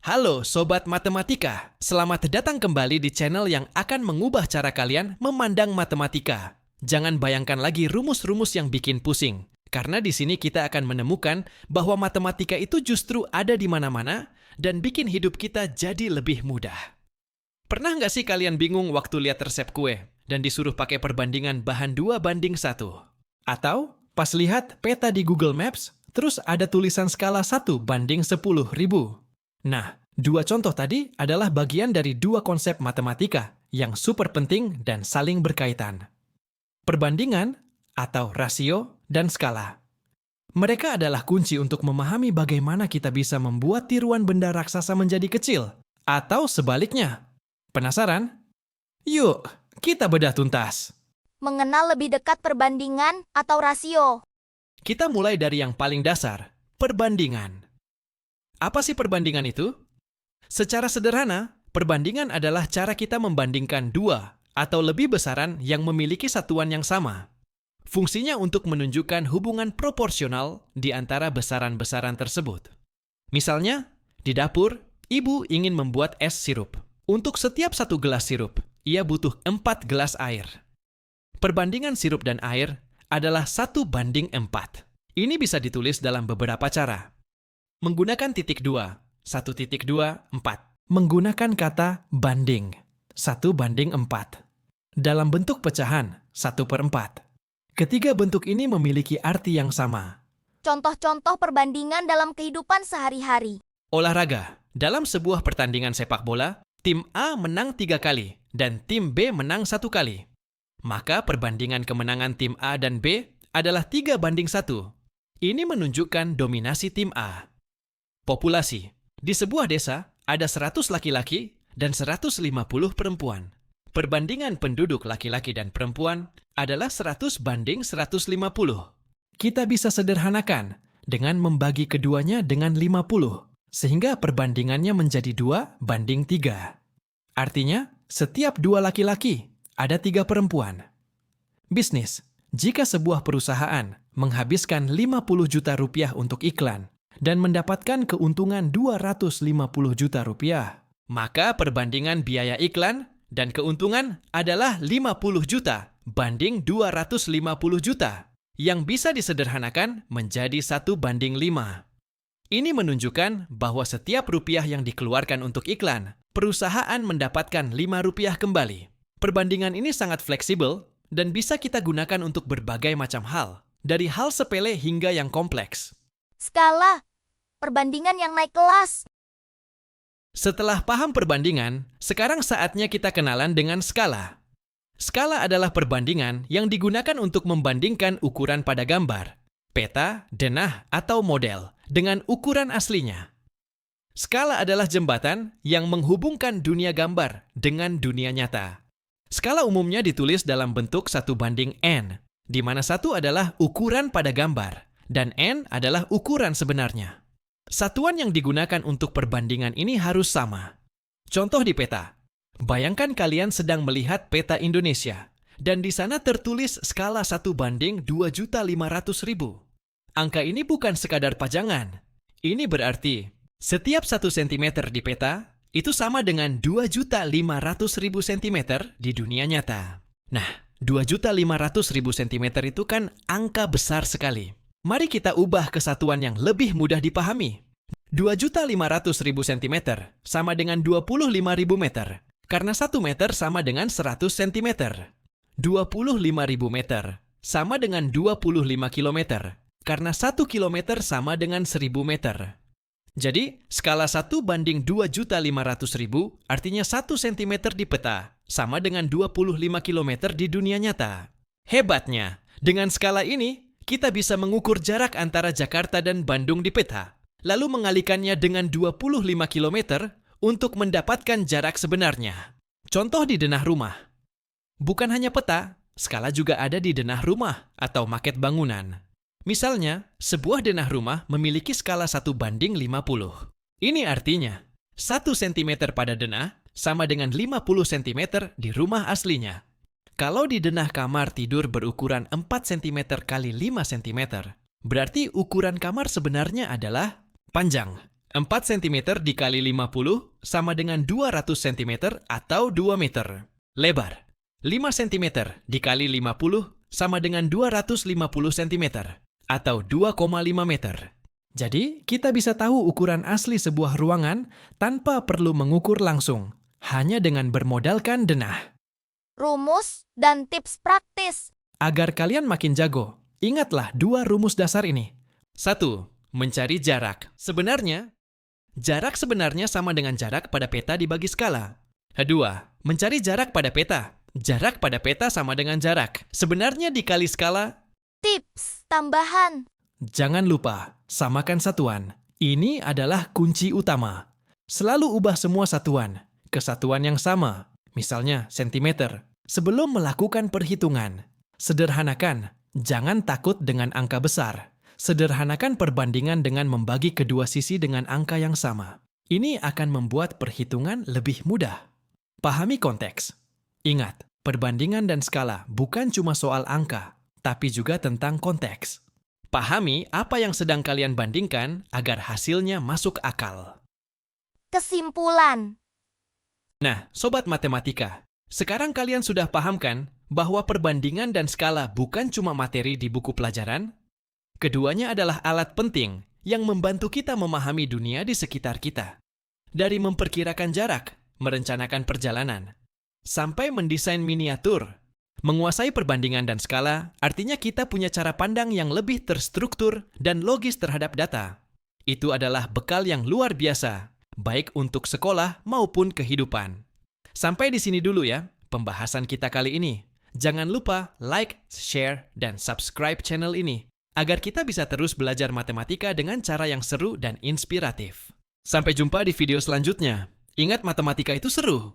Halo Sobat Matematika, selamat datang kembali di channel yang akan mengubah cara kalian memandang matematika. Jangan bayangkan lagi rumus-rumus yang bikin pusing, karena di sini kita akan menemukan bahwa matematika itu justru ada di mana-mana dan bikin hidup kita jadi lebih mudah. Pernah nggak sih kalian bingung waktu lihat resep kue dan disuruh pakai perbandingan bahan 2:1? Atau pas lihat peta di Google Maps, terus ada tulisan skala 1:10.000? Nah, dua contoh tadi adalah bagian dari dua konsep matematika yang super penting dan saling berkaitan. Perbandingan atau rasio dan skala. Mereka adalah kunci untuk memahami bagaimana kita bisa membuat tiruan benda raksasa menjadi kecil, atau sebaliknya. Penasaran? Yuk, kita bedah tuntas. Mengenal lebih dekat perbandingan atau rasio. Kita mulai dari yang paling dasar, perbandingan. Apa sih perbandingan itu? Secara sederhana, perbandingan adalah cara kita membandingkan dua atau lebih besaran yang memiliki satuan yang sama. Fungsinya untuk menunjukkan hubungan proporsional di antara besaran-besaran tersebut. Misalnya, di dapur, ibu ingin membuat es sirup. Untuk setiap satu gelas sirup, ia butuh 4 gelas air. Perbandingan sirup dan air adalah 1:4. Ini bisa ditulis dalam beberapa cara. Menggunakan titik 2, 1.24. Menggunakan kata banding, 1:4. Dalam bentuk pecahan, 1/4. Ketiga bentuk ini memiliki arti yang sama. Contoh-contoh perbandingan dalam kehidupan sehari-hari. Olahraga. Dalam sebuah pertandingan sepak bola, tim A menang 3 kali dan tim B menang 1 kali. Maka perbandingan kemenangan tim A dan B adalah 3:1. Ini menunjukkan dominasi tim A. Populasi. Di sebuah desa, ada 100 laki-laki dan 150 perempuan. Perbandingan penduduk laki-laki dan perempuan adalah 100:150. Kita bisa sederhanakan dengan membagi keduanya dengan 50, sehingga perbandingannya menjadi 2:3. Artinya, setiap 2 laki-laki, ada 3 perempuan. Bisnis. Jika sebuah perusahaan menghabiskan 50 juta rupiah untuk iklan, dan mendapatkan keuntungan 250 juta rupiah. Maka perbandingan biaya iklan dan keuntungan adalah 50 juta banding 250 juta, yang bisa disederhanakan menjadi 1:5. Ini menunjukkan bahwa setiap rupiah yang dikeluarkan untuk iklan, perusahaan mendapatkan 5 rupiah kembali. Perbandingan ini sangat fleksibel dan bisa kita gunakan untuk berbagai macam hal, dari hal sepele hingga yang kompleks. Skala. Perbandingan yang naik kelas. Setelah paham perbandingan, sekarang saatnya kita kenalan dengan skala. Skala adalah perbandingan yang digunakan untuk membandingkan ukuran pada gambar, peta, denah, atau model dengan ukuran aslinya. Skala adalah jembatan yang menghubungkan dunia gambar dengan dunia nyata. Skala umumnya ditulis dalam bentuk 1:n, di mana 1 adalah ukuran pada gambar, dan n adalah ukuran sebenarnya. Satuan yang digunakan untuk perbandingan ini harus sama. Contoh di peta. Bayangkan kalian sedang melihat peta Indonesia, dan di sana tertulis skala 1:2.500.000. Angka ini bukan sekadar pajangan. Ini berarti, setiap 1 cm di peta, itu sama dengan 2.500.000 cm di dunia nyata. Nah, 2.500.000 cm itu kan angka besar sekali. Mari kita ubah ke satuan yang lebih mudah dipahami. 2.500.000 cm sama dengan 25.000 meter, karena 1 meter sama dengan 100 cm. 25.000 meter sama dengan 25 km, karena 1 km sama dengan 1.000 meter. Jadi, skala 1:2.500.000 artinya 1 cm di peta sama dengan 25 km di dunia nyata. Hebatnya, dengan skala ini, kita bisa mengukur jarak antara Jakarta dan Bandung di peta, lalu mengalikannya dengan 25 km untuk mendapatkan jarak sebenarnya. Contoh di denah rumah. Bukan hanya peta, skala juga ada di denah rumah atau maket bangunan. Misalnya, sebuah denah rumah memiliki skala 1:50. Ini artinya, 1 cm pada denah sama dengan 50 cm di rumah aslinya. Kalau di denah kamar tidur berukuran 4 cm x 5 cm, berarti ukuran kamar sebenarnya adalah panjang 4 cm dikali 50 sama dengan 200 cm atau 2 meter. Lebar. 5 cm dikali 50 sama dengan 250 cm atau 2,5 meter. Jadi, kita bisa tahu ukuran asli sebuah ruangan tanpa perlu mengukur langsung, hanya dengan bermodalkan denah. Rumus dan tips praktis. Agar kalian makin jago, ingatlah 2 rumus dasar ini. 1. Mencari jarak. Jarak sebenarnya sama dengan jarak pada peta dibagi skala. 2. Mencari jarak pada peta. Jarak pada peta sama dengan jarak sebenarnya dikali skala. Tips tambahan. Jangan lupa, samakan satuan. Ini adalah kunci utama. Selalu ubah semua satuan ke satuan yang sama, misalnya sentimeter, sebelum melakukan perhitungan. Sederhanakan, jangan takut dengan angka besar. Sederhanakan perbandingan dengan membagi kedua sisi dengan angka yang sama. Ini akan membuat perhitungan lebih mudah. Pahami konteks. Ingat, perbandingan dan skala bukan cuma soal angka, tapi juga tentang konteks. Pahami apa yang sedang kalian bandingkan agar hasilnya masuk akal. Kesimpulan. Nah, sobat matematika, sekarang kalian sudah paham kan bahwa perbandingan dan skala bukan cuma materi di buku pelajaran? Keduanya adalah alat penting yang membantu kita memahami dunia di sekitar kita. Dari memperkirakan jarak, merencanakan perjalanan, sampai mendesain miniatur. Menguasai perbandingan dan skala artinya kita punya cara pandang yang lebih terstruktur dan logis terhadap data. Itu adalah bekal yang luar biasa, baik untuk sekolah maupun kehidupan. Sampai di sini dulu ya, pembahasan kita kali ini. Jangan lupa like, share, dan subscribe channel ini, agar kita bisa terus belajar matematika dengan cara yang seru dan inspiratif. Sampai jumpa di video selanjutnya. Ingat, matematika itu seru.